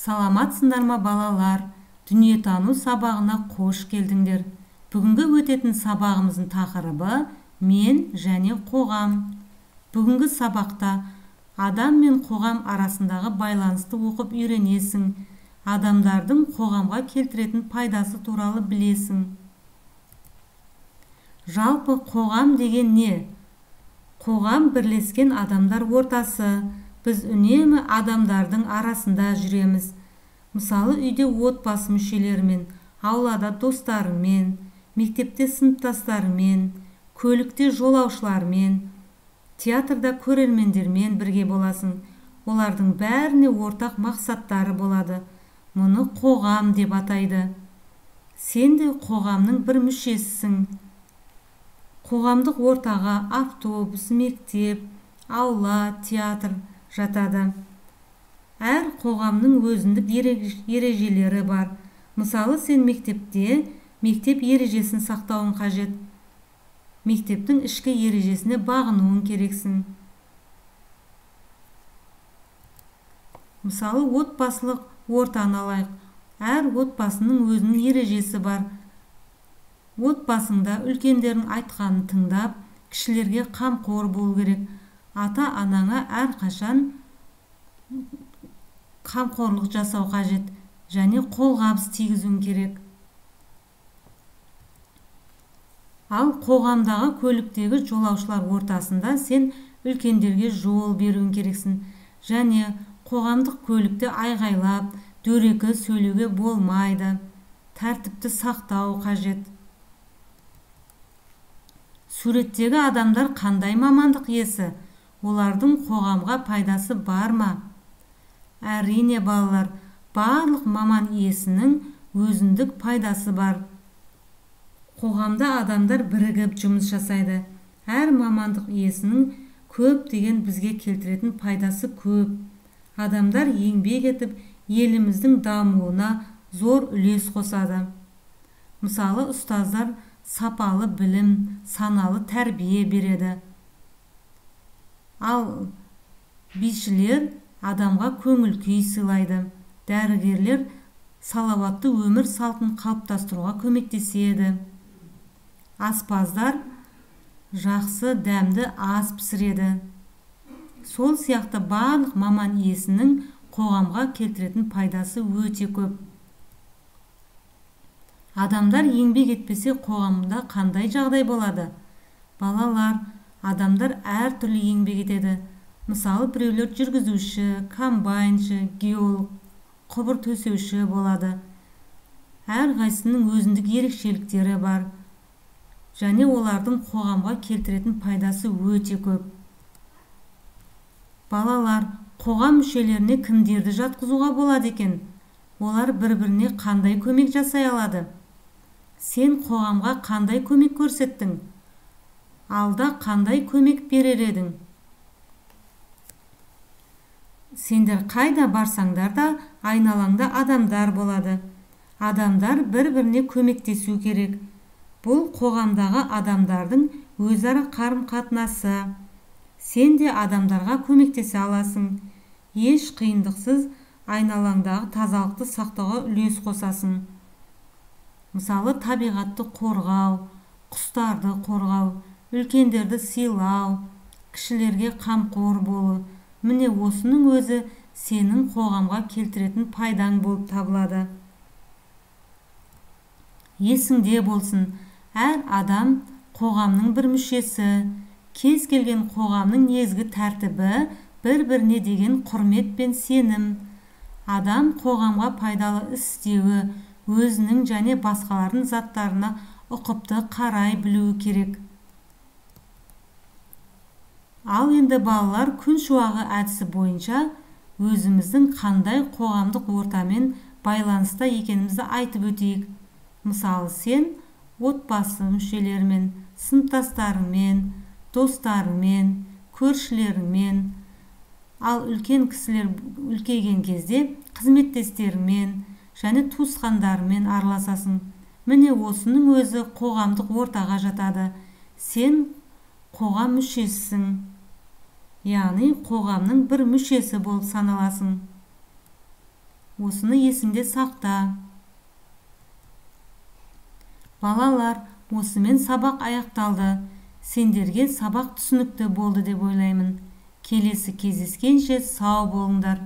Саламатсыңдар ма балалар? Дүниетану сабағына қош келдіңдер. Бүгінгі өтетін сабағымыздың тақырыбы мен және қоғам. Бүгінгі сабақта адам мен қоғам арасындағы байланысты оқып үйренесің. Адамдардың қоғамға келтіретін пайдасы туралы білесің. Жалпы қоғам деген не? Қоғам бірлескен адамдар ортасы. Біз үнемі адамдардың арасында жүреміз. Мысалы, үйде отбасы мүшелерімен, аулада достарымен, мектепте сыныптастарымен, көлікте жолаушылармен, театрда көрермендермен бірге боласың. Олардың бәріне ортақ мақсаттары болады. Мұны қоғам деп атайды. Сен де қоғамның бір мүшесісің. Қоғамдық ортаға автобус, мектеп, аула, театр жатады. Әр қоғамның өзіндік ережелері бар. Мысалы, сен мектепте мектеп ережесін сақтауың қажет. Мектептің ішкі ережесіне бағынуың керексің. Мысалы, отбасылық ортаны алайық. Әр отбасының өзінің ережесі бар. Отбасыңда үлкендердің айтқанын тыңдап, кішілерге қамқор болу керек. Ата-анаңа әрқашан қамқорлық жасау қажет және қолғабыс тигізуің керек. Ал қоғамдағы көліктегі жолаушылар ортасында сен үлкендерге жол беруің керексің. Және қоғамдық көлікте айғайлап, дөрекі сөйлеуге болмайды. Тәртіпті сақтау қажет. Суреттегі адамдар қандай мамандық иесі? Олардың қоғамға пайдасы бар ма? Әрине балалар, барлық маман иесінің өзіндік пайдасы бар. Қоғамда адамдар бірігіп жұмыс жасайды. Әр мамандық иесінің көптеген бізге келтіретін пайдасы көп. Адамдар еңбек етіп, еліміздің дамуына зор үлес қосады. Мысалы, ұстаздар сапалы білім, саналы тәрбие береді. Ал бишілер адамға көңіл күй сыйлайды. Дәрігерлер салауатты өмір салтын қалыптастыруға көмектеседі. Аспаздар жақсы дәмді ас пісіреді. Сол сияқты барлық маман иесінің қоғамға келтіретін пайдасы өте көп. Адамдар еңбек етпесе қоғамда қандай жағдай болады? Балалар, адамдар әр түрлі еңбек етеді. Мысалы, біреулер жүргізуші, комбайншы, геолог, құбыр төсеуші болады. Әр қайсының өзіндік ерекшеліктері бар. Және олардың қоғамға келтіретін пайдасы өте көп. Балалар, қоғам мүшелеріне кімдерді жатқызуға болады екен? Олар бір-біріне қандай көмек жасай алады? Сен қоғамға қандай көмек көрсеттің? Алда қандай көмек берер едің? Сендер қайда барсаңдар да айналаңда адамдар болады. Адамдар бір-біріне көмектесу керек. Бұл қоғамдағы адамдардың өзара қарым-қатынасы. Сен де адамдарға көмектесе аласың. Еш қиындықсыз айналаңдағы тазалықты сақтауға үлес қосасың. Мысалы, табиғатты қорғау, құстарды қорғау, үлкендерді сыйлау, кішілерге қамқор болу. Міне осының өзі сенің қоғамға келтіретін пайдаң болып табылады. Есіңде болсын, әр адам қоғамның бір мүшесі. Кез келген қоғамның негізгі тәртібі бір-біріне деген құрмет пен сенім. Адам қоғамға пайдалы іс істеуі, өзінің және басқалардың заттарына ұқыпты қарай білуі керек. Ал енді балалар, күн шуағы әдісі бойынша өзіміздің қандай қоғамдық ортамен байланыста екенімізді айтып өтейік. Мысалы, сен отбасы мүшелерімен, сыныптастарыңмен, достарыңмен, көршілеріңмен, ал үлкен кісілер үлкейген кезде қызметтестеріңмен және туысқандарыңмен араласасың. Міне осының өзі қоғамдық ортаға жатады. Сен қоғам мүшесісің. Яғни қоғамның бір мүшесі болып саналасың. осыны есіңде сақта. Балалар, осымен сабақ аяқталды. Сендерге сабақ түсінікті болды деп ойлаймын. Келесі кездескенше сау болыңдар.